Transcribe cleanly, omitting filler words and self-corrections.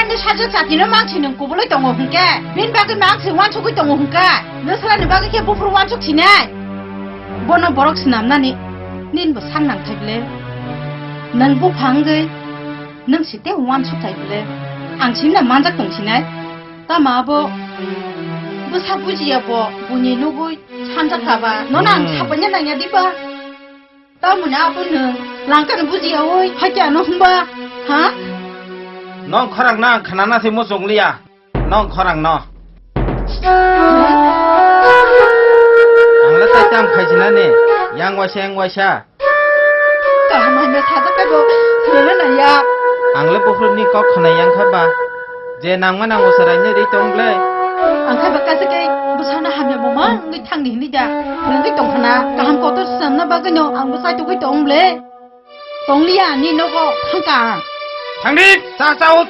내 사적 자기는 망치는 꼬불을 동어 hun게 민박의 망치 완촉의 동어 hun게 너스라는 박의 개 부풀어 완촉 지네 보는 버럭 스남나니 닌부 상낭 타이블레 난 부팡의 능 시대 완촉 타이블레 앙침나 만작 동치네 따마보 부사부지야보 부니 누구 참작하바 너랑 사번냐 나냐 디바 따무냐 아부는 랑까는 부지야오이 하지 않아 hun바 하? non khorang na khanana se mo song liya non khorang no angla ta cham khajina ne yang wa sha 까만데 사자까고 그러는 야 angla pofru ni ko khana yang khaba je nang ma nang mo sarai ne ri tongle angka bakasake busana hamya moma ngi thangni ni ja ngi tongkhana kaham ko to samna bagano ang busai to ngi tongle tonglia ni no ko thangka thang đi sao sao